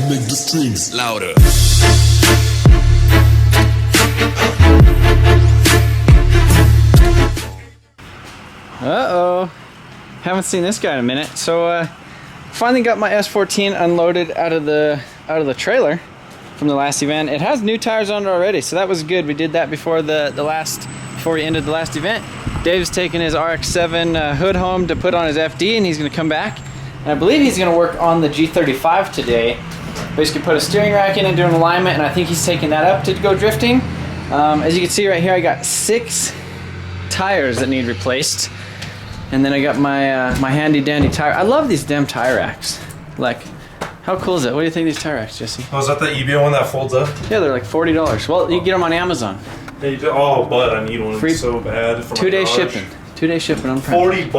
Make the strings louder. Uh-oh. Haven't seen this guy in a minute. So finally got my S14 unloaded out of the trailer from the last event. It has new tires on it already, so that was good. We did that before before we ended the last event. Dave's taking his RX-7 hood home to put on his FD, and he's gonna come back. And I believe he's gonna work on the G35 today. Basically put a steering rack in and do an alignment, and I think he's taking that up to go drifting. As you can see right here, I got 6 tires that need replaced. And then I got my my handy dandy tire. I love these damn tire racks. Like, how cool is it? What do you think of these tire racks, Jesse? Oh, is that the eBay one that folds up? Yeah, they're like $40. Well, you can get them on Amazon. Yeah, you do. Oh, but I need one. Free, so bad. For 2-day shipping. 2-day shipping on Prime. $40?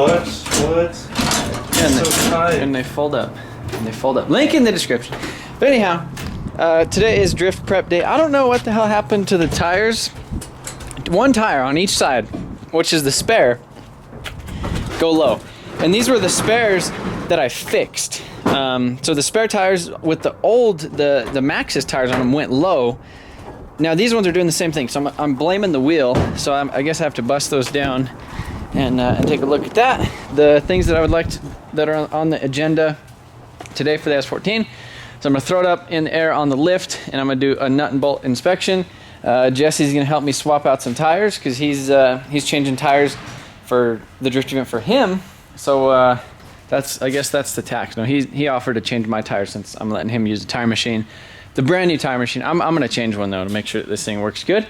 What? Yeah, and, so tight. And they fold up. And they fold up. Link in the description. But anyhow, today is drift prep day. I don't know what the hell happened to the tires. One tire on each side, which is the spare, go low. And these were the spares that I fixed. So the spare tires with the old, the Maxxis tires on them went low. Now these ones are doing the same thing. So I'm blaming the wheel. So I guess I have to bust those down and take a look at that. The things that I would like to, that are on the agenda today for the S14. So I'm gonna throw it up in the air on the lift, and I'm gonna do a nut and bolt inspection. Jesse's gonna help me swap out some tires because he's changing tires for the drift event for him. So I guess that's the tax. No, he offered to change my tires since I'm letting him use the tire machine, the brand new tire machine. I'm gonna change one though to make sure that this thing works good.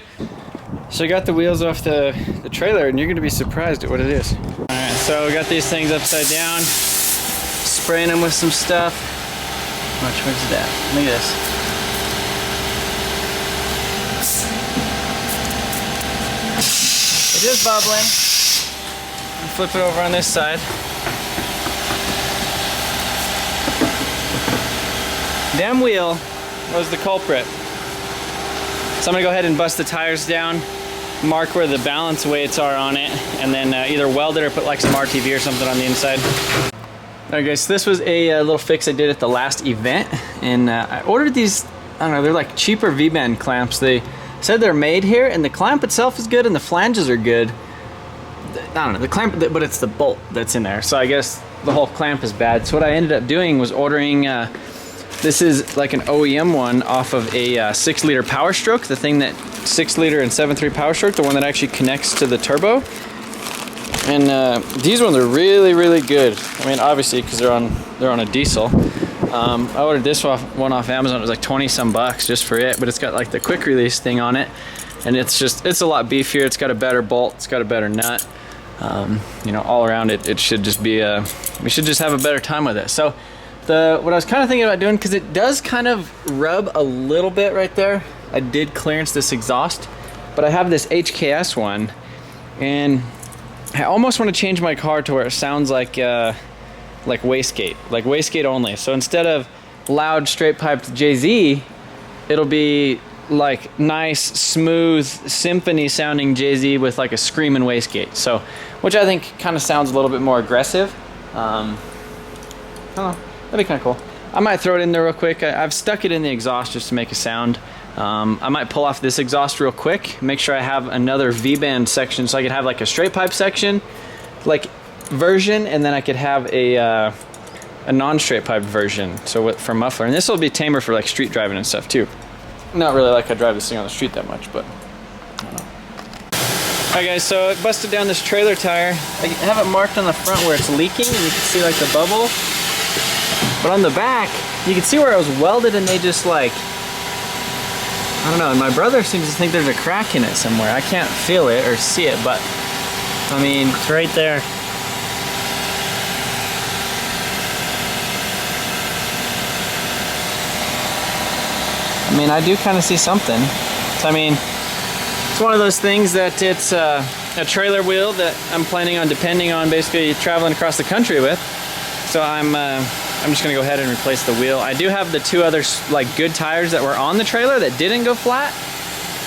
So I got the wheels off the trailer, and you're gonna be surprised at what it is. All right, so we got these things upside down, spraying them with some stuff. Watch, where's that? Look at this. It is bubbling. Flip it over on this side. Damn wheel was the culprit. So I'm gonna go ahead and bust the tires down, mark where the balance weights are on it, and then either weld it or put like some RTV or something on the inside. Alright guys, so this was a little fix I did at the last event, and I ordered these, I don't know, they're like cheaper V-band clamps. They said they're made here, and the clamp itself is good and the flanges are good. I don't know, the clamp, but it's the bolt that's in there. So I guess the whole clamp is bad. So what I ended up doing was ordering, this is like an OEM one off of a 6-liter Power Stroke, the thing that 6-liter and 7.3 Power Stroke, the one that actually connects to the turbo. And these ones are really, really good. I mean, obviously, because they're on a diesel. I ordered this one off Amazon. It was like 20 some bucks just for it, but it's got like the quick release thing on it, and it's a lot beefier. It's got a better bolt. It's got a better nut. You know, all around it should just be we should just have a better time with it. So what I was kind of thinking about doing, because it does kind of rub a little bit right there. I did clearance this exhaust, but I have this HKS one, and I almost want to change my car to where it sounds like wastegate only. So instead of loud straight piped JZ, it'll be like nice, smooth, symphony sounding JZ with like a screaming wastegate. So, which I think kind of sounds a little bit more aggressive. I don't know, that'd be kind of cool. I might throw it in there real quick. I've stuck it in the exhaust just to make a sound. I might pull off this exhaust real quick, make sure I have another V-band section so I could have like a straight pipe section, like version, and then I could have a non-straight pipe version, so for muffler. And this will be tamer for like street driving and stuff too. Not really like I drive this thing on the street that much, but I don't know. Alright guys, so I busted down this trailer tire. I have it marked on the front where it's leaking, and you can see like the bubble. But on the back, you can see where it was welded, and they just like, I don't know, and my brother seems to think there's a crack in it somewhere. I can't feel it or see it, but I mean, it's right there. I mean, I do kind of see something. So, I mean, it's one of those things that it's a trailer wheel that I'm planning on depending on basically traveling across the country with. So I'm just gonna go ahead and replace the wheel. I do have the 2 other like good tires that were on the trailer that didn't go flat.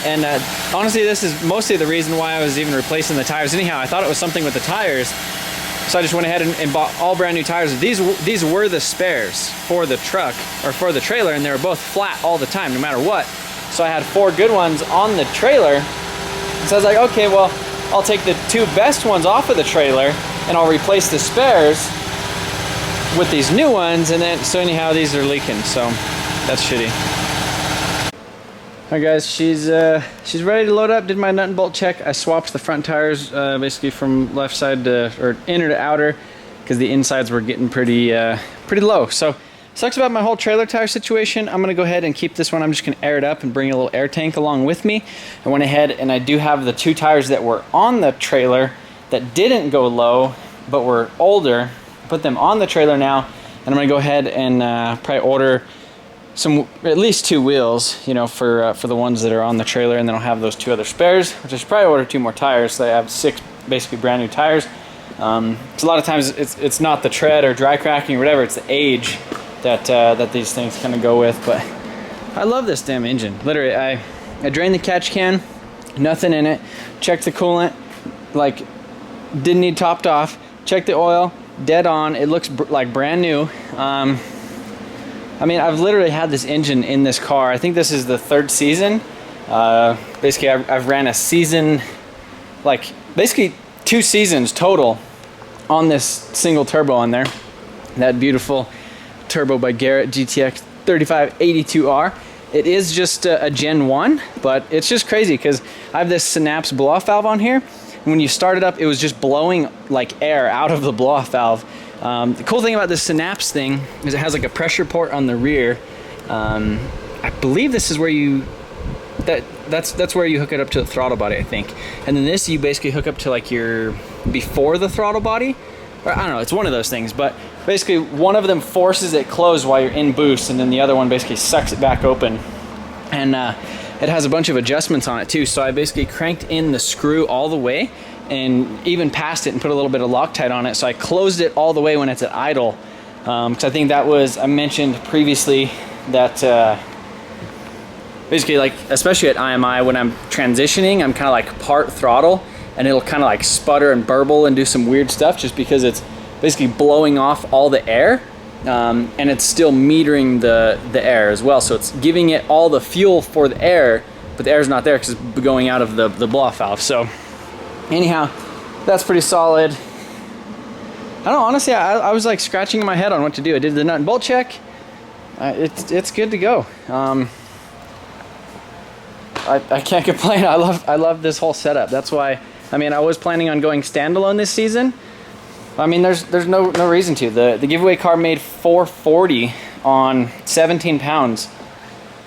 And honestly, this is mostly the reason why I was even replacing the tires anyhow. I thought it was something with the tires. So I just went ahead and bought all brand new tires. These were the spares for the truck, or for the trailer, and they were both flat all the time, no matter what. So I had 4 good ones on the trailer. So I was like, okay, well, I'll take the 2 best ones off of the trailer and I'll replace the spares with these new ones. And then, so anyhow, these are leaking, so that's shitty. All right, guys, she's ready to load up. Did my nut and bolt check. I swapped the front tires basically from left side to, or inner to outer, because the insides were getting pretty low. So sucks about my whole trailer tire situation. I'm gonna go ahead and keep this one. I'm just gonna air it up and bring a little air tank along with me. I went ahead and I do have the 2 tires that were on the trailer that didn't go low but were older. Put them on the trailer now, and I'm gonna go ahead and probably order at least 2 wheels, you know, for the ones that are on the trailer, and then I'll have those 2 other spares, which I should probably order 2 more tires, so I have 6 basically brand new tires. So a lot of times it's not the tread or dry cracking or whatever, it's the age that these things kind of go with. But I love this damn engine. Literally, I drained the catch can, nothing in it, checked the coolant, like didn't need topped off, checked the oil, dead on. It looks like brand new. I mean, I've literally had this engine in this car. I think this is the 3rd season. Basically, I've ran a season, like basically 2 seasons total on this single turbo on there. That beautiful turbo by Garrett GTX 3582R. It is just a Gen 1, but it's just crazy because I have this Synapse blow-off valve on here. And when you start it up, it was just blowing like air out of the blow-off valve. The cool thing about this Synapse thing is it has like a pressure port on the rear. I believe this is where you, that's where you hook it up to the throttle body, I think. And then this you basically hook up to like your before the throttle body, or I don't know, it's one of those things. But basically one of them forces it closed while you're in boost, and then the other one basically sucks it back open. And it has a bunch of adjustments on it too. So I basically cranked in the screw all the way and even past it and put a little bit of Loctite on it. So I closed it all the way when it's at idle. Because I think that was, I mentioned previously that basically, like, especially at IMI, when I'm transitioning, I'm kind of like part throttle, and it'll kind of like sputter and burble and do some weird stuff just because it's basically blowing off all the air. And it's still metering the air as well. So it's giving it all the fuel for the air, but the air's not there because it's going out of the blow-off valve. So anyhow, that's pretty solid. I don't know, honestly, I was like scratching my head on what to do. I did the nut and bolt check. It's good to go. I can't complain. I love this whole setup. That's why, I mean, I was planning on going standalone this season. I mean, there's no reason to. The giveaway car made 440 on 17 pounds.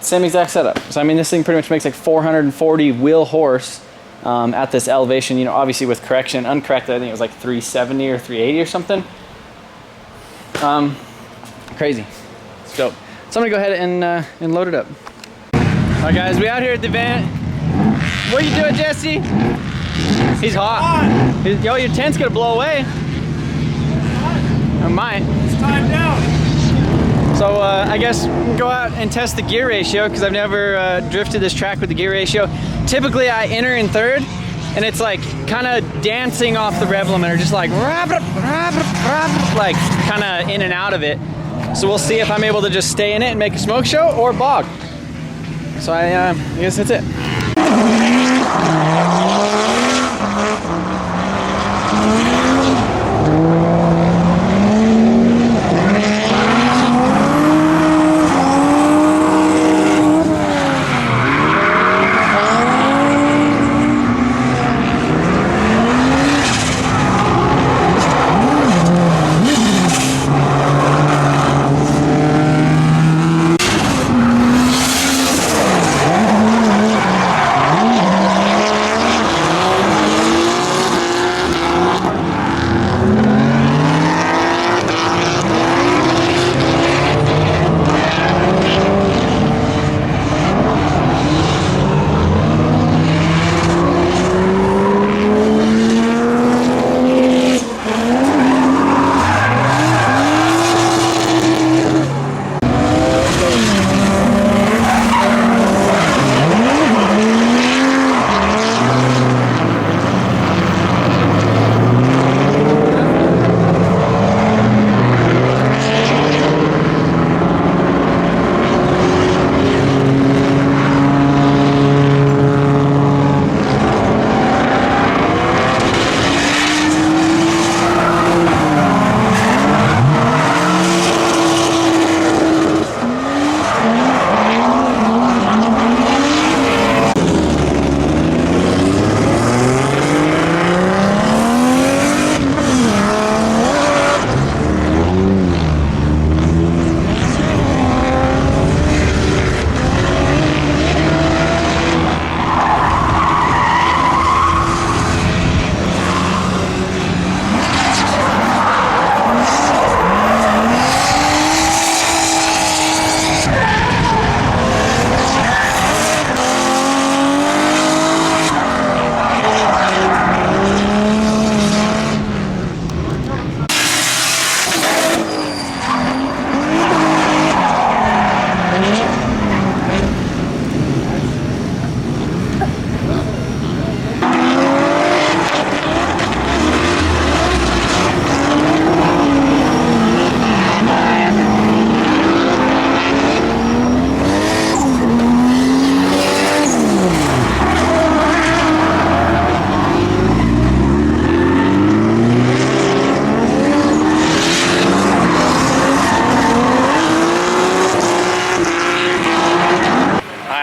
Same exact setup. So I mean, this thing pretty much makes like 440 wheel horse at this elevation. You know, obviously with correction, uncorrected, I think it was like 370 or 380 or something. Crazy. It's dope. So I'm gonna go ahead and load it up. All right, guys, we out here at the event. What are you doing, Jesse? He's hot. Yo, your tent's gonna blow away. It might. It's time down. So I guess we'll go out and test the gear ratio because I've never drifted this track with the gear ratio. Typically I enter in 3rd and it's like kind of dancing off the rev limiter, just like kind of in and out of it. So we'll see if I'm able to just stay in it and make a smoke show or bog. So I guess that's it.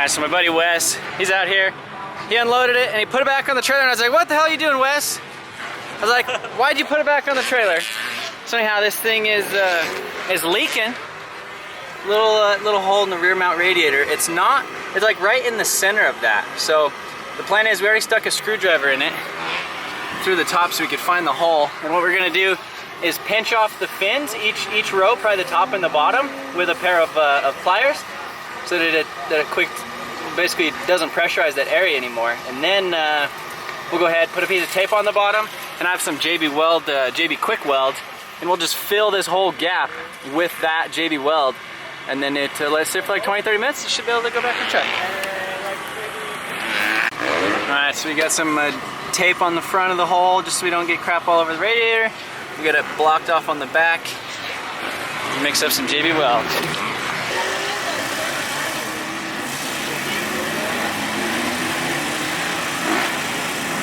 Alright, so my buddy Wes, he's out here. He unloaded it and he put it back on the trailer, and I was like, what the hell are you doing, Wes? I was like, why'd you put it back on the trailer? So anyhow, this thing is leaking. Little hole in the rear mount radiator. It's like right in the center of that. So the plan is we already stuck a screwdriver in it through the top so we could find the hole. And what we're gonna do is pinch off the fins, each row, probably the top and the bottom, with a pair of pliers, so that it basically doesn't pressurize that area anymore. And then we'll go ahead, put a piece of tape on the bottom, and I have some JB quick weld, and we'll just fill this whole gap with that JB weld, and then it lets it sit for like 20-30 minutes. It should be able to go back and check. All right, so we got some tape on the front of the hole just so we don't get crap all over the radiator. We got it blocked off on the back. Mix up some JB weld.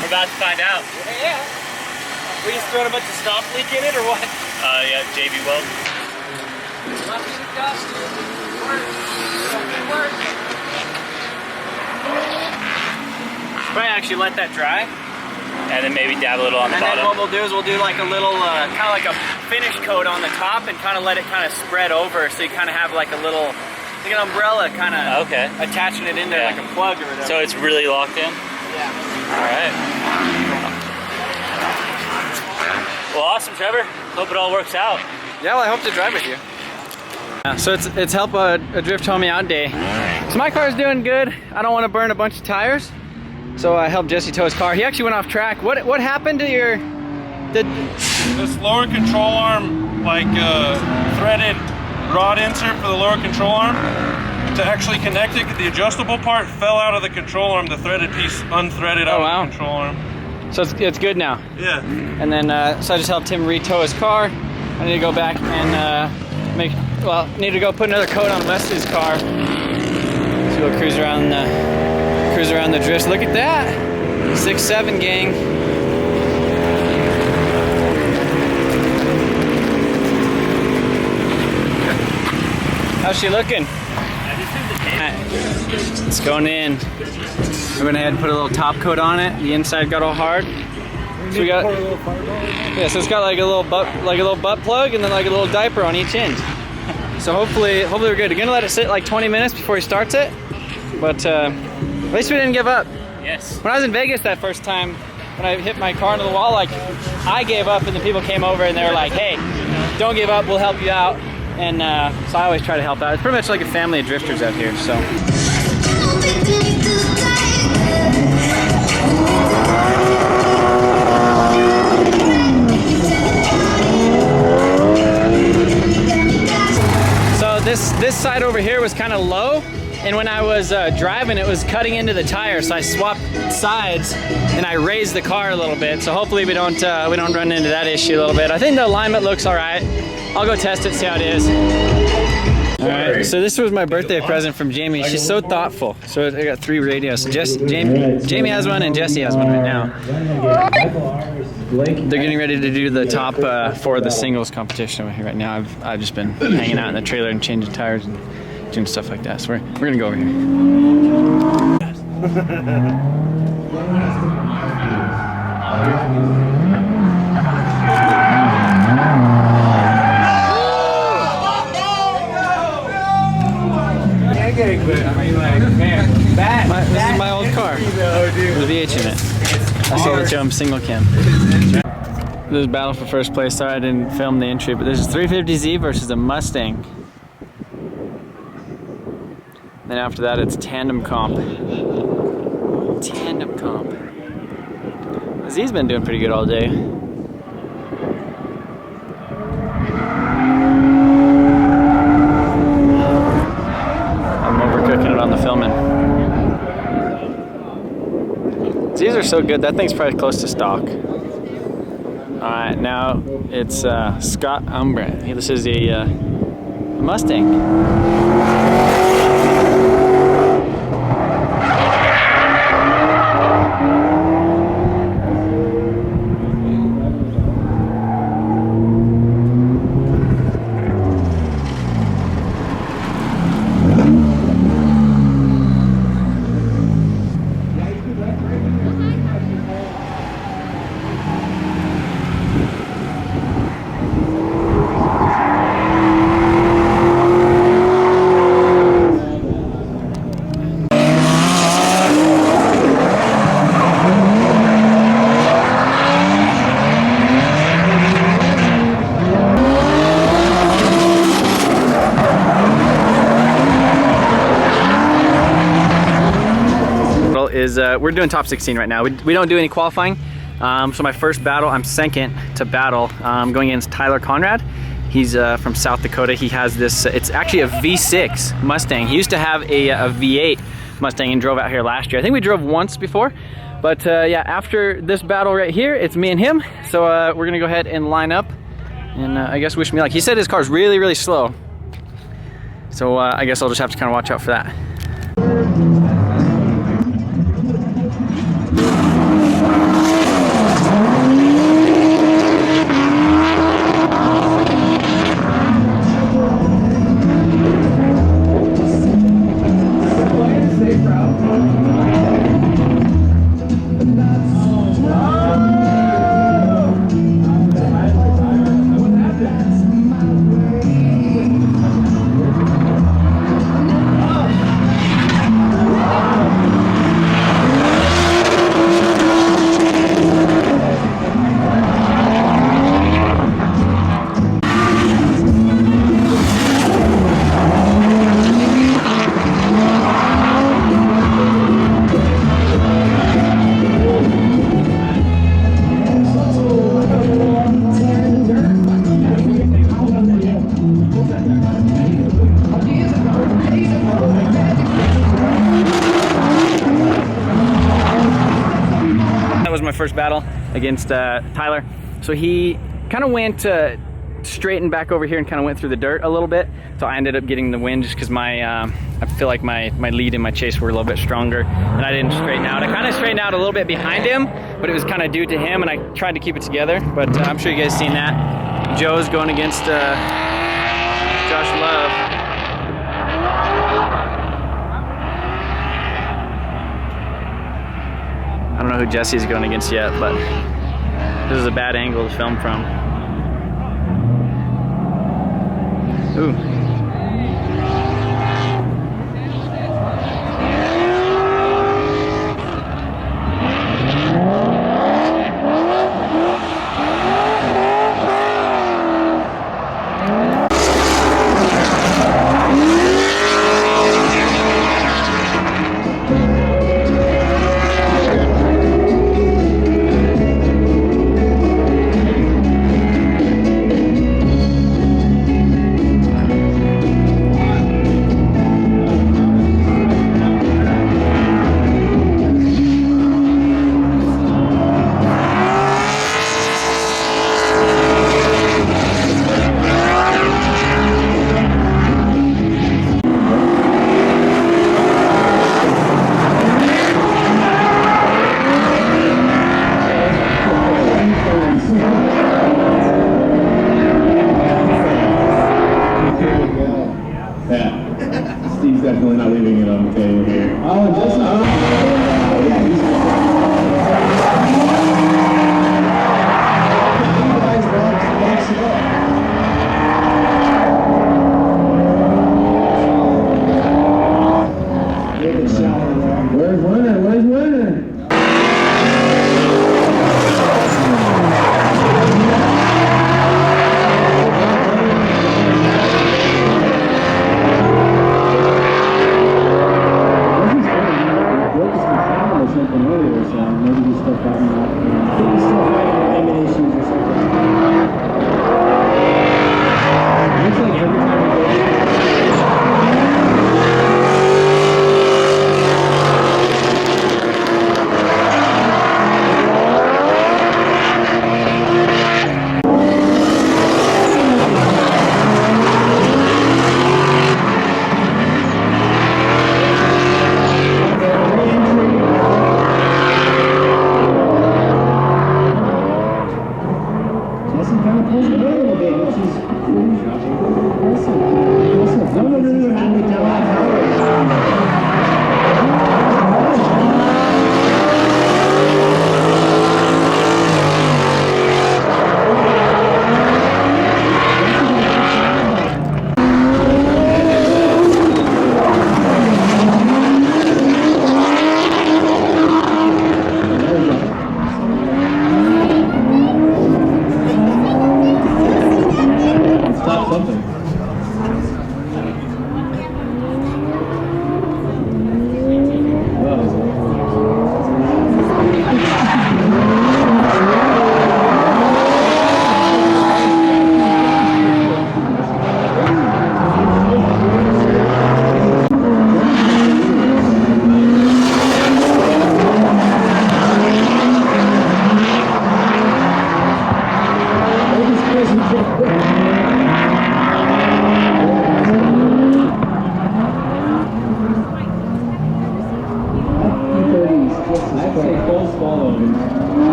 We're about to find out. Yeah. We just throwing a bunch of stop leak in it or what? Yeah, JB weld. Probably actually let that dry. And then maybe dab a little on the bottom. And then what we'll do is we'll do like a little, kind of like a finish coat on the top and kind of let it kind of spread over, so you kind of have like a little, like an umbrella kind of attaching it in there like a plug or whatever. So it's really locked in? Yeah. All right. Well, awesome, Trevor. Hope it all works out. Yeah, well, I hope to drive with you. So it's help a drift homie out day. So my car's doing good. I don't want to burn a bunch of tires. So I helped Jesse tow his car. He actually went off track. What happened to your... This lower control arm, like threaded rod insert for the lower control arm, to actually connect it, the adjustable part fell out of the control arm. The threaded piece unthreaded out of the control arm. So it's good now. Yeah. And then so I just helped him re-tow his car. I need to go back and need to go put another coat on Wesley's car. So we'll cruise around the drifts. Look at that, 6'7" gang. How's she looking? It's going in. I went ahead and put a little top coat on it. The inside got all hard. So we got, so it's got like a little butt plug and then like a little diaper on each end. So hopefully we're good. We're gonna let it sit like 20 minutes before he starts it, but at least we didn't give up. Yes. When I was in Vegas that first time, when I hit my car into the wall, like I gave up, and the people came over and they were like, "Hey, don't give up. We'll help you out." And so I always try to help out. It's pretty much like a family of drifters out here. So. So this side over here was kind of low, and when I was driving, it was cutting into the tire. So I swapped sides and I raised the car a little bit. So hopefully we don't run into that issue a little bit. I think the alignment looks all right. I'll go test it, see how it is. All right, so this was my birthday present from Jamie. She's so thoughtful. So I got 3 radios. Jamie has one and Jesse has one right now. They're getting ready to do the top for the singles competition over here right now. I've just been hanging out in the trailer and changing tires and doing stuff like that. So we're gonna go over here. This is my old car with a VH in it. I sold it to him single cam. This is battle for first place. Sorry I didn't film the entry, but this is 350Z versus a Mustang. Then after that it's tandem comp. Tandem comp. Z's been doing pretty good all day. Overcooking it on the filming. These are so good. That thing's probably close to stock. All right, now it's Scott Umbre. This is a Mustang. is we're doing top 16 right now. We don't do any qualifying. So my first battle, I'm second to battle, going against Tyler Conrad. He's from South Dakota. He has this, it's actually a V6 Mustang. He used to have a V8 Mustang and drove out here last year. I think we drove once before, but yeah, after this battle right here, it's me and him. So we're gonna go ahead and line up and I guess wish me luck. He said his car's really, really slow. So I guess I'll just have to kind of watch out for that. First battle against Tyler. So he kind of went straight and back over here and kind of went through the dirt a little bit. So I ended up getting the win just because I feel like my lead and my chase were a little bit stronger and I didn't straighten out. I kind of straightened out a little bit behind him, but it was kind of due to him and I tried to keep it together. But I'm sure you guys seen that. Joe's going against Josh Love. I don't know who Jesse's going against yet, but this is a bad angle to film from. Ooh. Steve's definitely not leaving it on the table here. Oh, just Where's winner? Where's winner?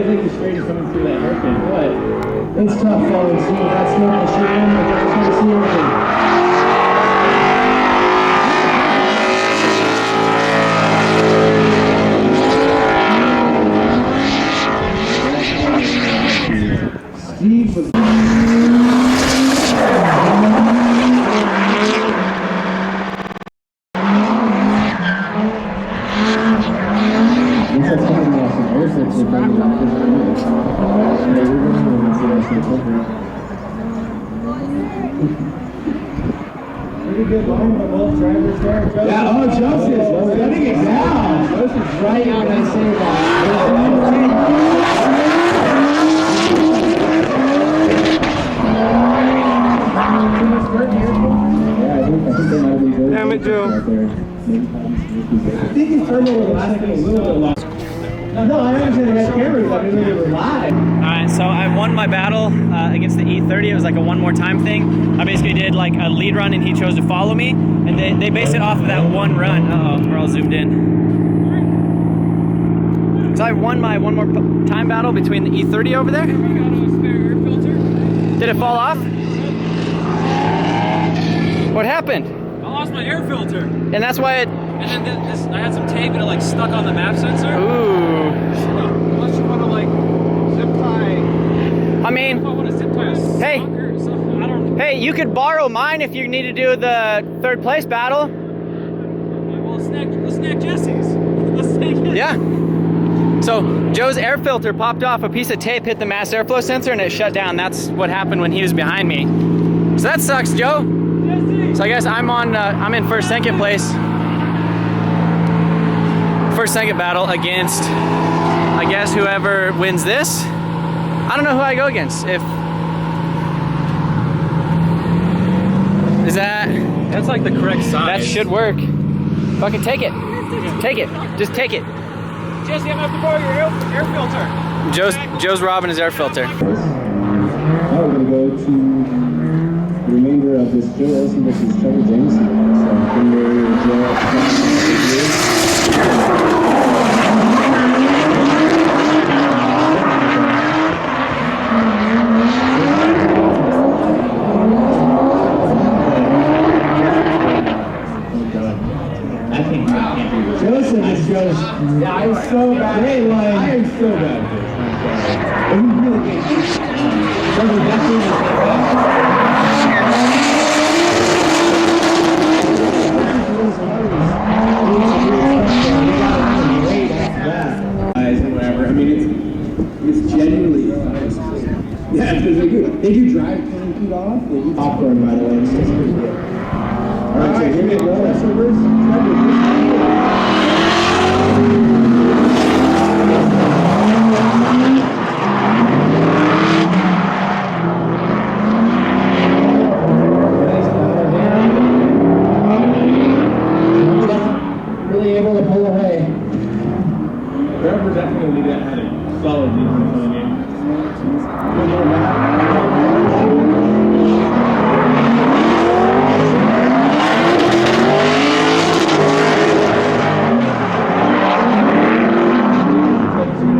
looked like the straightest coming through that hairpin, but it's tough following suit. That's not the shit in, but I just want to see everything. Steve was... Pretty good line by both drivers there. Yeah, oh, Joseph's setting it down. Joseph's right when I say that. Yeah, I think they might be good. Damn it, Joe. I think his turbo was lasting a little bit longer. No, I understand they had cameras. I didn't know they were live. Alright, so I won my battle against the E30. It was like a one more time thing. I basically did like a lead run and he chose to follow me. And they based it off of that one run. Uh-oh, we're all zoomed in. So I won my one more time battle between the E30 over there. You got a spare air filter? Did it fall off? What happened? I lost my air filter. And that's why it... And then this, I had some tape and it like stuck on the map sensor. Ooh. Unless you want to like zip tie. I mean... If I want to zip tie a Hey. sock or something, I don't know. Hey, you could borrow mine if you need to do the third place battle. Well, let's snack Jesse's. Let's snack Jesse's. Yeah. So Joe's air filter popped off, a piece of tape hit the mass airflow sensor and it shut down. That's what happened when he was behind me. So that sucks, Joe. Jesse. So I guess I'm in first, second place. First, second battle against, I guess, whoever wins this. I don't know who I go against. Is that... That's like the correct size. That should work. Fucking take it. Take it. Just take it. Jesse, I'm going to have to borrow your air filter. Joe's robbing his air filter. Now we're going to go to the remainder of this Joe Olsen versus Trevor Jameson. So, Joseph is just, yeah, I'm so bad. I am so bad at this. But he's really good. Trevor definitely whatever. I mean, it's genuinely yeah, because they do drive 20 feet off. They do popcorn, by the way. It's just pretty good. All right, so here we go. That's reverse. Really able to pull away. Trevor definitely had a solid defense on the game.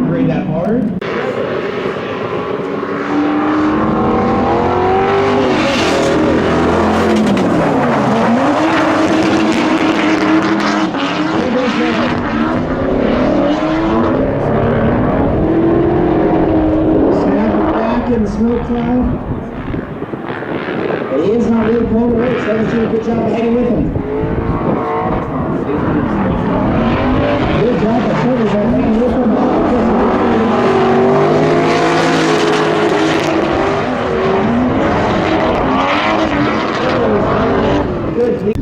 Grade that hard. In the smoke cloud. But he is not really pulling the race. Trevor's doing a good job of hanging with him. Good job by Trevor hanging with him. Good.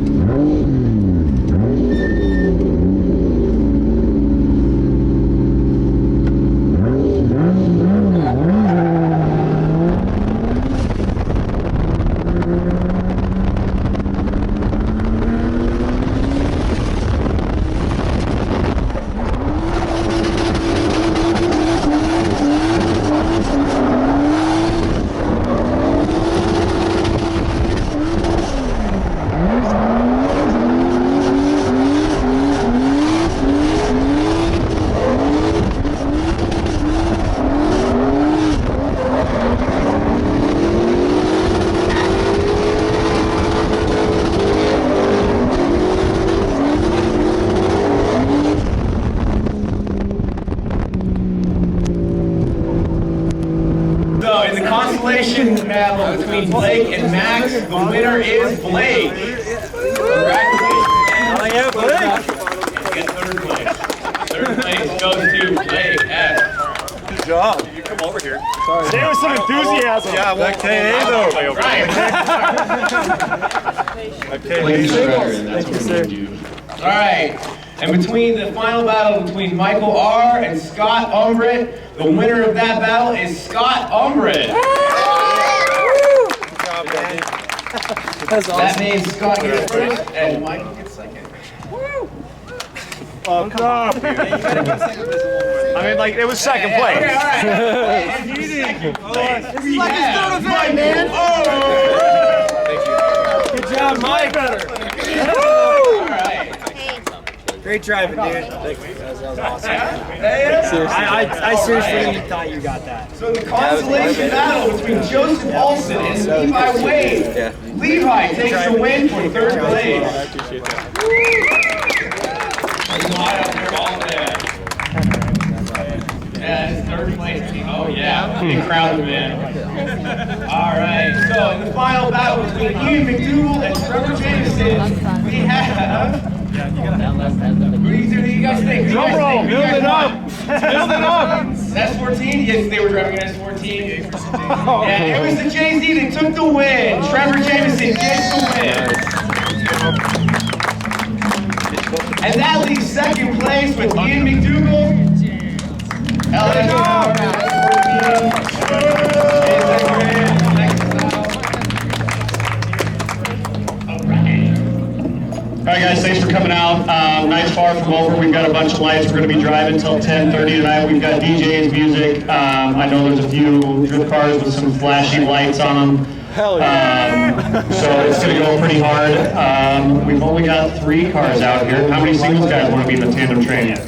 consolation battle between Blake and Max. The winner is Blake. Congratulations. Oh yeah, Blake. Get third place. Third place goes to Blake S. Good job. You come over here. Say with some enthusiasm. Yeah, well, KA though. Right. All right. And between the final battle between Michael R. and Scott Umbret, the winner of that battle is Scott Umbret. That's awesome. That means Scott gets first and Michael gets second. Oh, come on. I mean, like, it was second place. Okay, all right. It's like his third event, man. Good job, Mike. Better. All right. Great driving, dude. That was awesome. I seriously thought you got that. So the consolation battle between Joseph Olson and Levi Wade. Levi takes the win for third place. I appreciate that. Yeah, it's third place. Oh yeah, big crowd of men. All right, so in the final battle between Ian McDougal and Trevor Jameson, we have. Who do you guys think? Drum roll, build it up. Build it up. S14? Yes, they were driving an S14. Yeah, it was the JZ that took the win. Trevor Jameson gets the win. And that leaves second place with Ian McDougal. All right, guys, thanks for coming out. Night's far from over. We've got a bunch of lights. We're going to be driving until 10:30 tonight. We've got DJs, music. I know there's a few drift cars with some flashy lights on them. Hell yeah. So it's going to go pretty hard. We've only got 3 cars out here. How many singles guys want to be in the tandem train yet?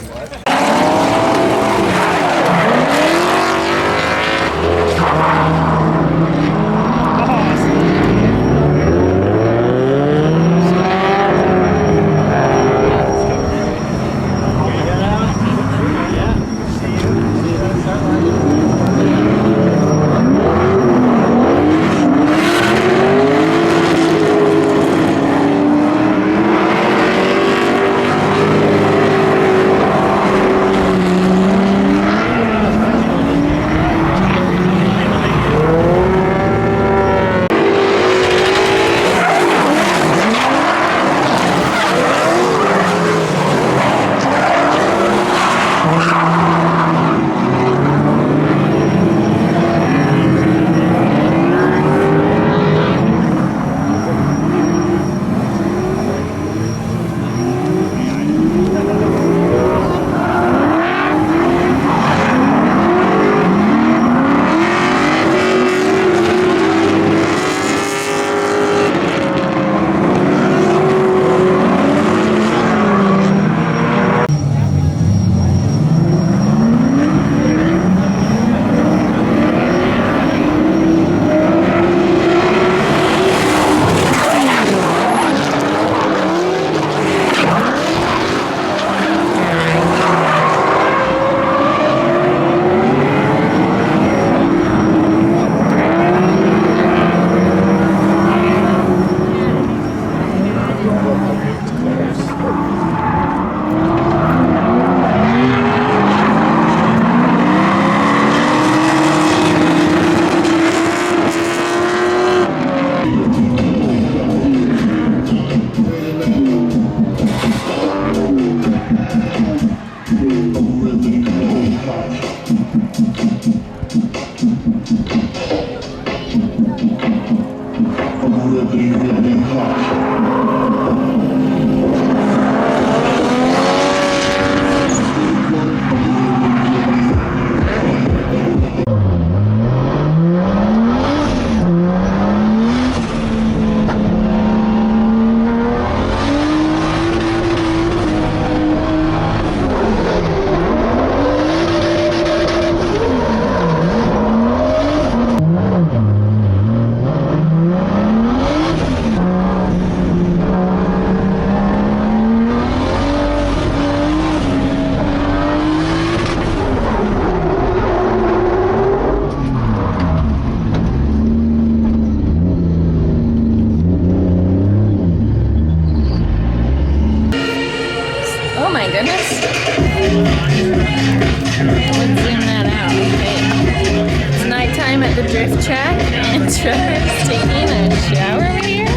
at the drift track and Trevor's taking a shower over here.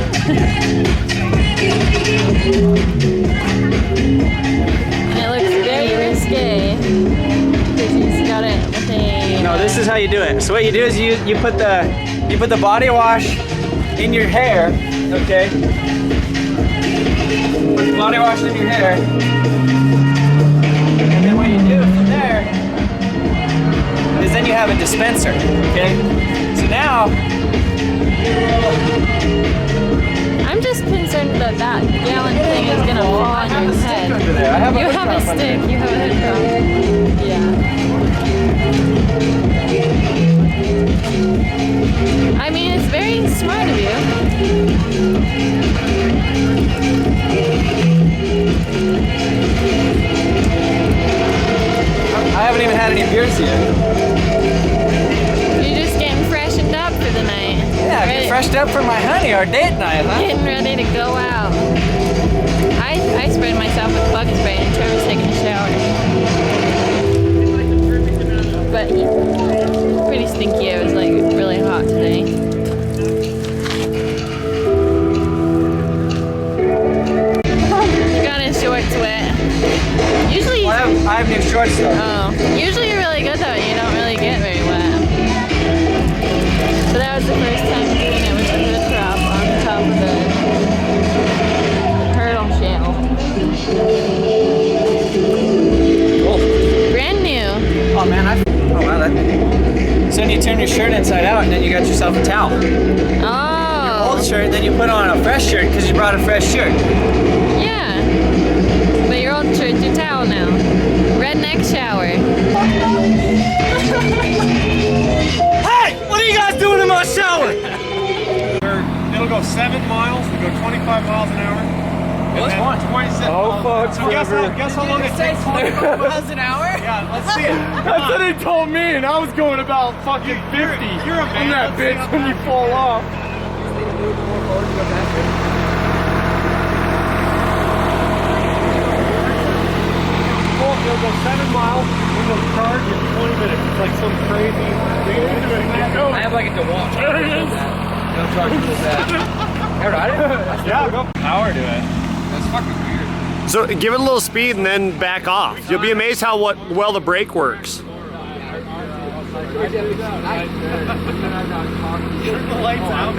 And it looks very risque because he's got it with a... No, this is how you do it. So what you do is you put the body wash in your hair, okay? Put the body wash in your hair. And then what you do from there is then you have a dispenser, okay? So now I'm just concerned that that gallon thing is gonna fall on your head. You have a stick, you have a hood prop. Yeah. I mean, it's very smart of you. I haven't even had any beers yet. You're just getting freshened up for the night. Yeah, get freshened up for my honey, our date night, huh? Getting ready to go out. I sprayed myself with bug spray and Trevor's taking a shower. But pretty stinky. It was like really hot today. He got his shorts wet. Usually, Well, I have new shorts though. oh, usually you're really good though. You don't really get very wet. So that was the first time doing it with the hood prop on top of the turtle shell. Cool. Brand new. Oh man, oh wow, that. So then you turn your shirt inside out and then you got yourself a towel. Oh. Old shirt, then you put on a fresh shirt because you brought a fresh shirt. Yeah. But your old shirt's your towel now. Redneck shower. Hey, what are you guys doing in my shower? It'll go 7 miles, it'll go 25 miles an hour. What's one? 27 Oh, fuck, So guess how long it takes? 25 miles an hour? Yeah, let's see it. That's what he told me, and I was going about fucking 50. You're a on man. that Let's bitch see when you fall off. It'll go 7 miles, it'll charge in 20 minutes. It's like some crazy thing. I have like a DeWalt. There it is. Don't charge me with that. Ever tried it? Yeah, go. Power to it. That's fucking weird. So give it a little speed and then back off. You'll be amazed how well the brake works. Turn the lights out.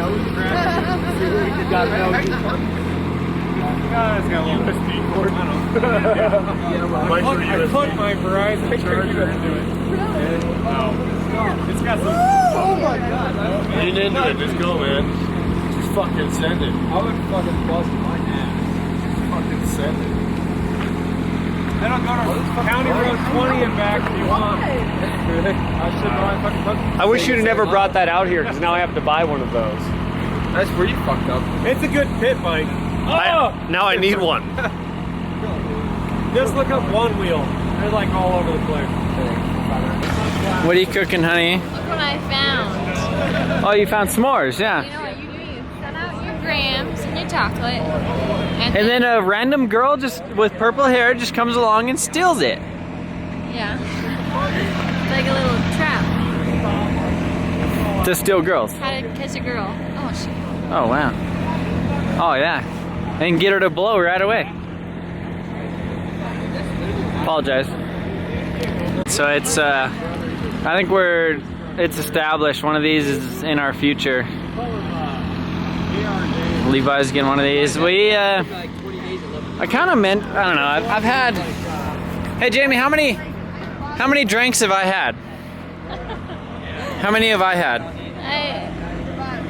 It's got a little USB cord. I put my Verizon charger into it. It's got some. Oh my god. Lean into it, just go, man. Just fucking send it. I would fucking bust my ass. Just fucking send it. Then I'll go to County Road 20 and back if you want. I should know I fucking took. I wish you'd have never brought that out here because now I have to buy one of those. That's where you fucked up. It's a good pit bike. Now I need one. Just look up One Wheel. They're like all over the place. What are you cooking, honey? Look what I found. Oh, you found s'mores, You yeah. know what you do? You set out your grams and your chocolate. And then a random girl just with purple hair just comes along and steals it. Yeah. It's like a little trap. To steal girls. How to catch a girl. Oh, shit. Oh, wow. Oh, yeah. And get her to blow right away. Apologize. So it's, I think it's established. One of these is in our future. Levi's getting one of these. I kind of meant, I don't know, I've had, hey Jamie, how many drinks have I had? How many have I had?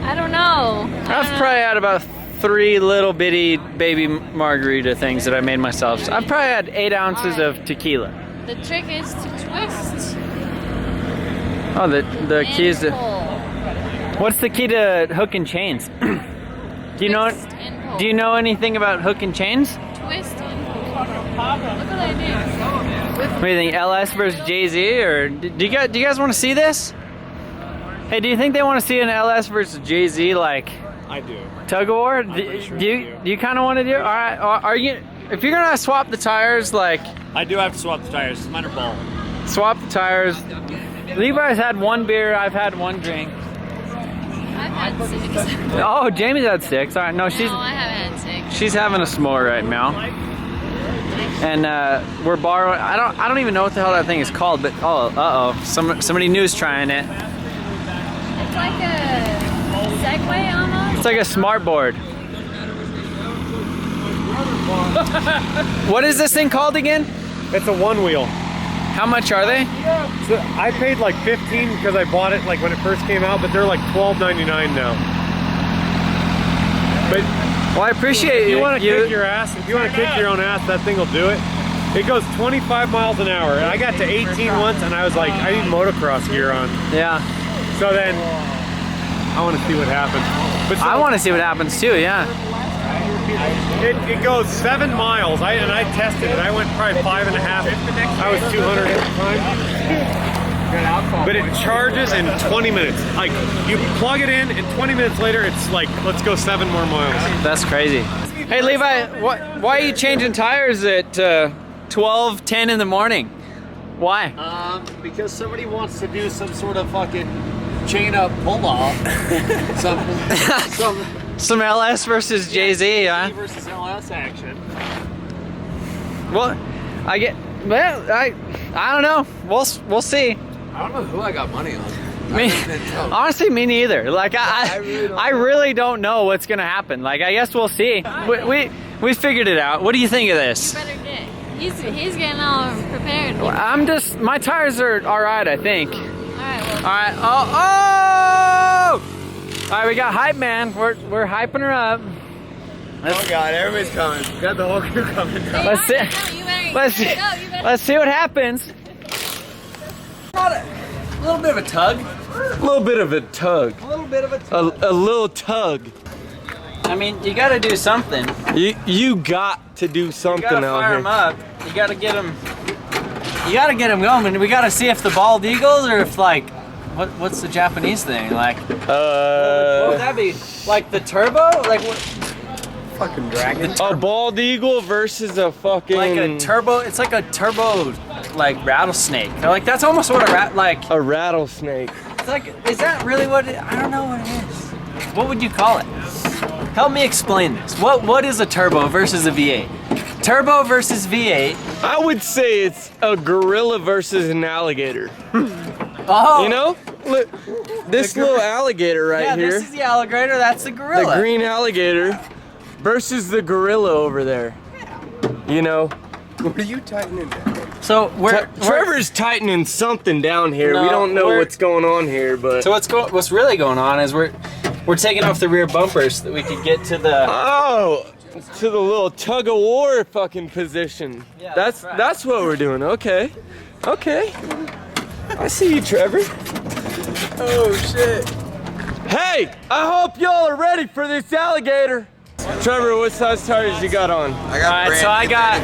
I don't know. I've probably had about 3 little bitty baby margarita things that I made myself. So I've probably had 8 ounces of tequila. The trick is to twist. Oh, the key is to, pull. what's the key to hook and chains? Do you know? Twist and pull. Do you know anything about hook and chains? Twist and pull. Look what I did. What do you think, LS versus JZ, or do you guys want to see this? Hey, do you think they want to see an LS versus JZ like I do. tug of war? Do you kind of want to do it? All right, are you? If you're gonna swap the tires, like I do have to swap the tires. Mine are bald. swap the tires. Levi's had one beer, I've had one drink. I've had 6. Oh, Jamie's had 6. All right, no, No, I haven't had 6. she's having a s'more right now. And we're borrowing. I don't even know what the hell that thing is called. But somebody new's trying it. It's like a Segway almost. It's like a smart board. What is this thing called again? It's a one wheel. How much are they? So I paid like 15 because I bought it like when it first came out, but they're like $12.99 now. But Well, I appreciate if you want to kick your ass, if you want to kick your own ass, that thing will do it. It goes 25 miles an hour. I got to 18 once and I was like, I need motocross gear on. Yeah. So then I want to see what happens. But so, I want to see what happens too. Yeah. It goes 7 miles. I tested it. I went probably 5.5. I was 200 at the time. But it charges in 20 minutes. Like you plug it in, and 20 minutes later, it's like, let's go 7 more miles. That's crazy. Hey Levi, why are you changing tires at 12:10 in the morning? Why? Because somebody wants to do some sort of fucking chain up pull off. Some LS versus JZ, huh? versus LS action. Well, I don't know. We'll see. I don't know who I got money on. Honestly, me neither. Like I really don't know what's gonna happen. Like I guess we'll see. We figured it out. What do you think of this? Better get. He's getting all prepared. My tires are all right, I think. All right. Well, All right. Oh! All right, we got hype man. We're hyping her up. Oh God, everybody's coming. We got the whole crew coming. Let's see. Let's see what happens. A little bit of a tug. A little bit of a tug. A little bit of a tug. A little tug. I mean, you got to do something. You got to do something You gotta out fire here. them up. You gotta get them. You gotta get them going. And we gotta see if the bald eagles or if like, what's the Japanese thing like? What would that be? Like the turbo? Like what? Fucking dragon. A bald eagle versus a fucking Like a turbo. It's like a turbo, like rattlesnake. Like that's almost what a a rattlesnake. It's like. Is that really what? I don't know what it is. What would you call it? Help me explain this. What is a turbo versus a V8? Turbo versus V8. I would say it's a gorilla versus an alligator. Oh. You know? Look, this little alligator right here. This is the alligator. That's the gorilla. The green alligator versus the gorilla over there. You know? What are you tightening down? So Trevor's tightening something down here. No, we don't know what's going on here, but So what's really going on is we're taking off the rear bumpers so that we could get to the. oh, to the little tug of war fucking position. Yeah, that's right. what we're doing. Okay. I see you, Trevor. Oh shit. Hey, I hope y'all are ready for this alligator. Trevor, what size tires you got on? I got Alright, so I got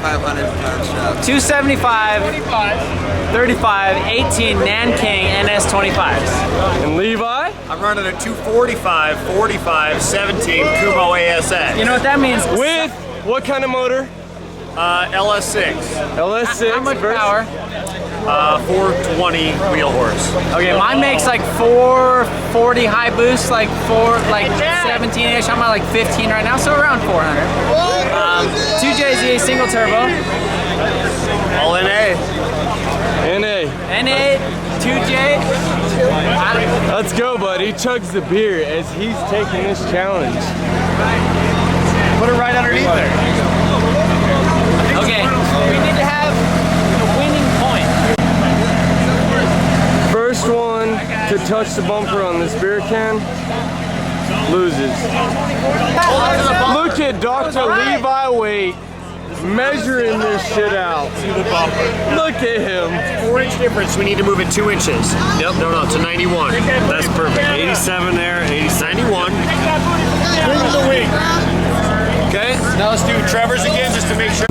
275, 35, 18 Nanking NS 25s. And Levi? I'm running a 245, 45, 17 Kumo ASX. You know what that means? With what kind of motor? LS6, LS6. How much versus- power? 420 wheel horse. Okay, mine makes like 440 high boost, like 17-ish. I'm at like 15 right now, so around 400. 2JZ single turbo. All NA. NA. NA, 2J. Let's go, buddy. He chugs the beer as he's taking this challenge. Put it right underneath there. Okay, we need to have the winning point. First one to touch the bumper on this beer can loses. Look at Dr. Levi Wait measuring this shit out. Look at him. 4-inch difference. We need to move it 2 inches. Yep. No, to 91. That's perfect. 87 there. 91. Move the wing. Okay. Now let's do Trevor's again, just to make sure.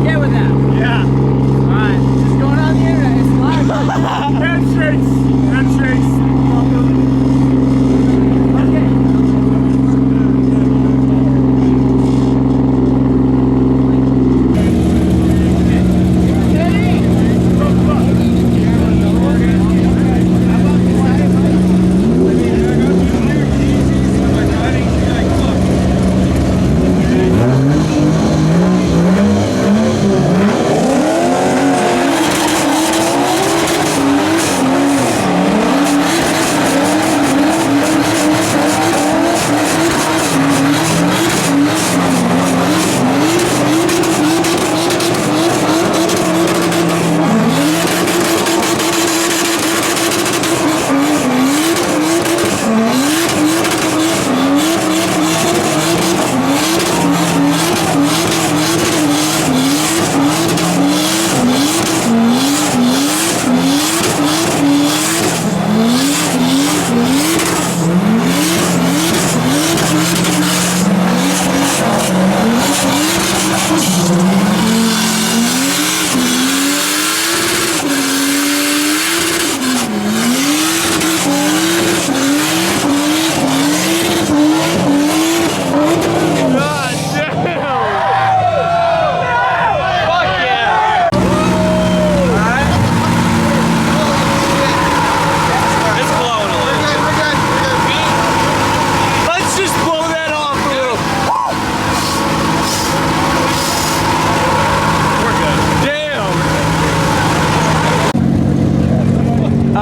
Okay with that? Yeah. Alright, just going on the internet. It's live. Handshakes. Handshakes. Okay.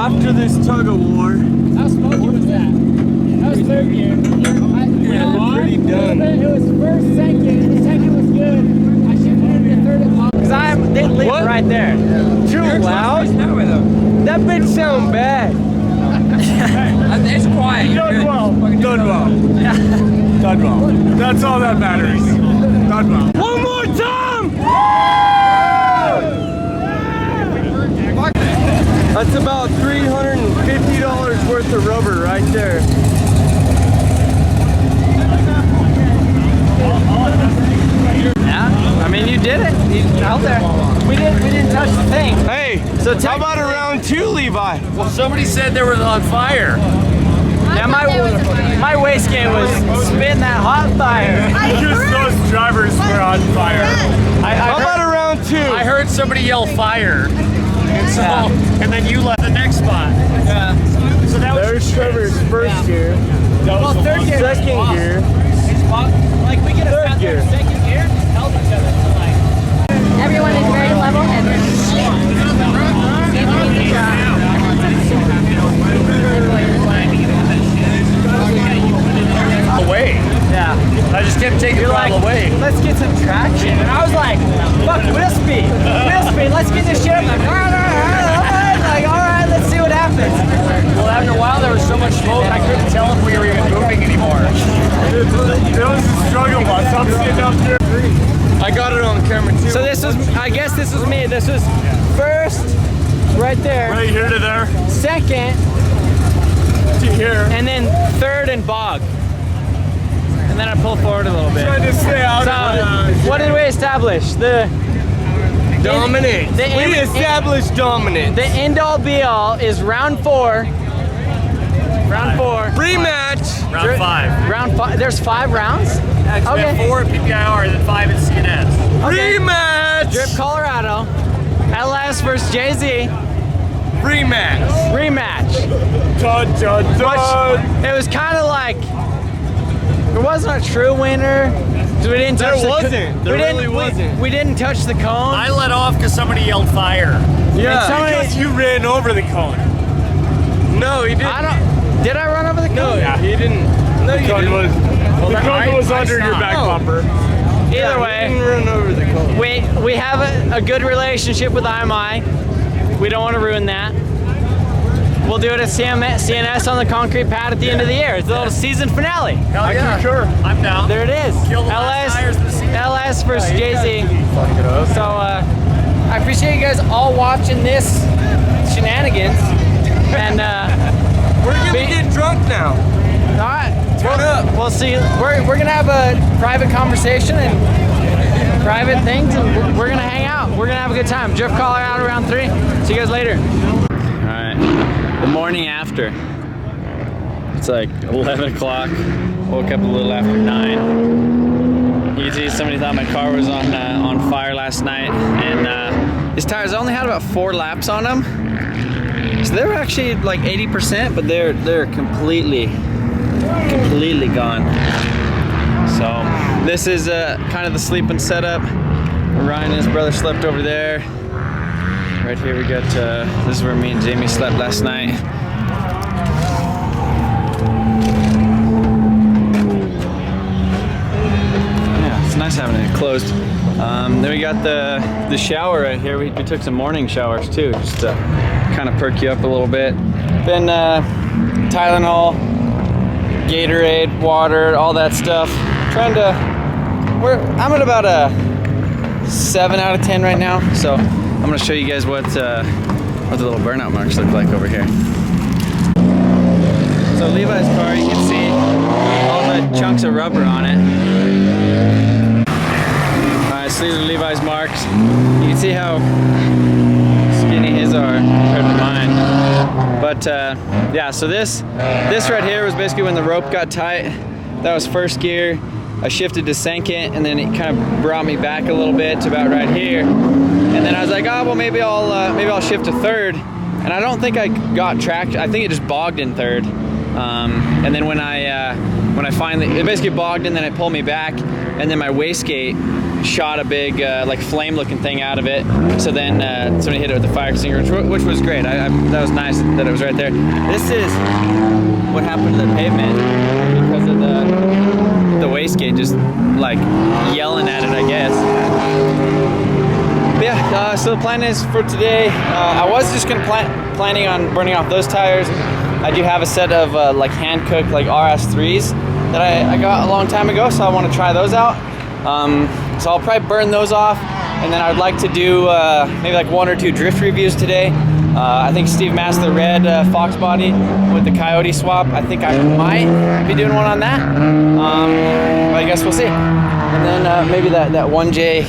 after this tug of war. How smoky was that? That was third gear. Pretty done. It was first, second. The second was good. I should have put it in third at long. Cause they live right there. Too loud. That bitch sound bad. It's quiet. Done well. Done well. Done well. That's all that matters. Done well. One more time! That's about $350 worth of rubber right there. Yeah, I mean, you did it. You out there. We didn't touch the thing. Hey, so how about a round 2, Levi? Well, somebody said they were on fire. Yeah, my wastegate was spitting that hot fire. Just those drivers were on fire. How about a round 2? I heard somebody yell fire. And so, and then you left the next spot. Yeah. So that was There's Trevor's first gear. Well, third gear. Second gear. Like we get a Third gear. second gear, held each other for like. Everyone is very level-headed. away. Yeah. I just kept taking You're it like, all away. let's get some traction. And I was like, fuck, wheel speed. Wheel speed, let's get this shit up. Like, all right, let's see what happens. Well, after a while, there was so much smoke, I couldn't tell if we were even moving anymore. It was a struggle bus. I'm sitting up here. I got it on camera too. So this was, I guess this was me. This was first, right there. Right here to there. Second, To here. and then third and bog. And then I pull forward a little bit. Trying to stay out of So, what did we establish? The dominant. We established dominant. The end all be all is round 4. Round 4. Rematch. Round 5. Round 5. There's 5 rounds? Okay. 4 at PPIR and then 5 at CNS. Okay. Rematch. Drift Colorado. LS versus JZ. Rematch. Rematch. Dun, dun, dun. It was kind of like, there wasn't a true winner. We didn't touch There wasn't. There really wasn't. We didn't touch the cone. I let off because somebody yelled fire. Yeah. somebody- Because you ran over the cone. No, he didn't. Did I run over the cone? No, he didn't. No, you didn't. The cone was under your back bumper. Either way, You didn't run over the cone. we have a good relationship with IMI. We don't want to ruin that. We'll do it at CNS on the concrete pad at the end of the year. It's a little season finale. Hell yeah. Sure. I'm down. There it is. Kill the last tires of the season. LS versus JZ. Fuck it up. So I appreciate you guys all watching this shenanigans. And We're gonna get drunk now. all right, Turn up. we'll see. We're gonna have a private conversation and private things, and we're gonna hang out. We're gonna have a good time. Drift Colorado round 3. See you guys later. All right, the morning after. It's like 11 o'clock. Woke up a little after 9. You can see somebody thought my car was on fire last night, and these tires only had about 4 laps on them. So they were actually like 80%, but they're completely gone. So this is kind of the sleeping setup. Ryan and his brother slept over there. Right here we got, this is where me and Jamie slept last night. Yeah, it's nice having it closed. Then we got the shower right here. We took some morning showers too, just to kind of perk you up a little bit. Then Tylenol, Gatorade, water, all that stuff. I'm at about a 7 out of 10 right now. So I'm gonna show you guys what the little burnout marks look like over here. So Levi's car, you can see all the chunks of rubber on it. Alright, so these are Levi's marks. You can see how skinny his are compared to mine. But yeah, so this right here was basically when the rope got tight. That was first gear. I shifted to second, and then it kind of brought me back a little bit to about right here. And then I was like, oh well, maybe I'll shift to third. And I don't think I got tracked. I think it just bogged in third. And then when I finally, it basically bogged and then it pulled me back. and then my wastegate shot a big like flame looking thing out of it. So then somebody hit it with the fire extinguisher, which was great. That was nice that it was right there. This is what happened to the pavement because of the wastegate just like yelling at it, I guess. But yeah, so the plan is for today, I was just gonna planning on burning off those tires. I do have a set of like hand cooked like RS3s that I got a long time ago, so I want to try those out. So I'll probably burn those off, and then I'd like to do maybe like 1 or 2 drift reviews today. I think Steve Mass the red Fox body with the Coyote swap, I think I might be doing one on that. But I guess we'll see. And then maybe that 1J,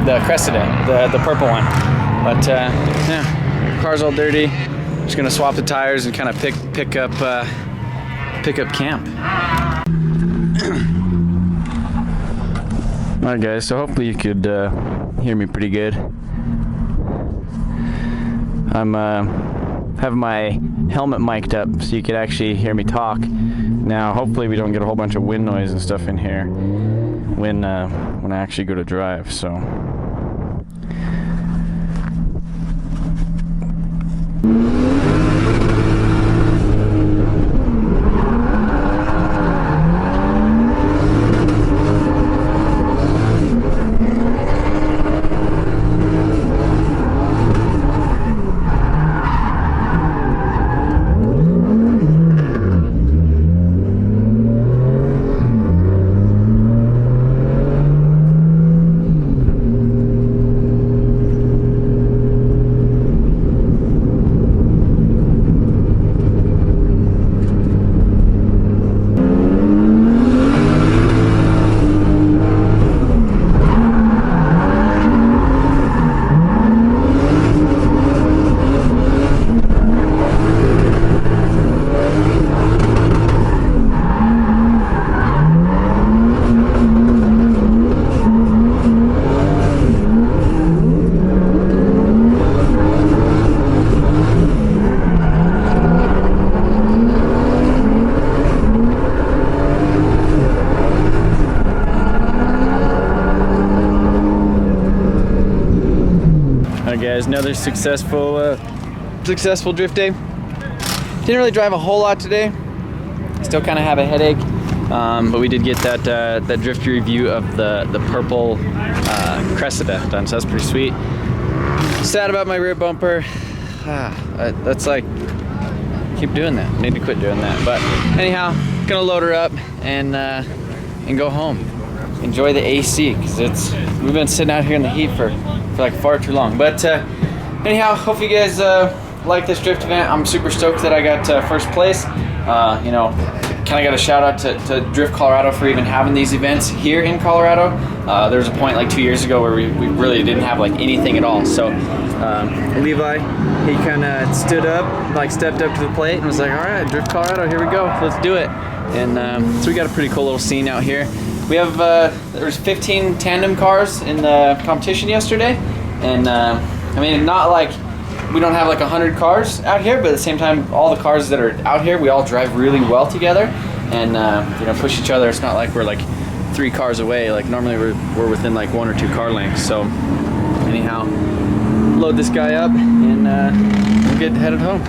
the Cressida, the purple one. But yeah, car's all dirty. Just gonna swap the tires and kind of pick up camp. Alright guys, so hopefully you could hear me pretty good. I'm having my helmet mic'd up so you could actually hear me talk. Now hopefully we don't get a whole bunch of wind noise and stuff in here when I actually go to drive, so. Guys, another successful drift day. Didn't really drive a whole lot today. Still kind of have a headache, but we did get that drift review of the purple Cressida done, so that's pretty sweet. Sad about my rear bumper. That's like, keep doing that. Need to quit doing that. But anyhow, gonna load her up and go home. Enjoy the AC because we've been sitting out here in the heat for like far too long. But anyhow, hope you guys like this drift event. I'm super stoked that I got first place. You know, kind of got a shout out to Drift Colorado for even having these events here in Colorado. There was a point like 2 years ago where we really didn't have like anything at all. So Levi, he kind of stood up, like stepped up to the plate and was like, all right, Drift Colorado, here we go, let's do it. And so we got a pretty cool little scene out here. We have, there's 15 tandem cars in the competition yesterday, and I mean, not like, we don't have like 100 cars out here, but at the same time, all the cars that are out here, we all drive really well together, and you know, push each other. It's not like we're like 3 cars away, like normally we're within like 1 or 2 car lengths. So anyhow, load this guy up, and we'll get headed home.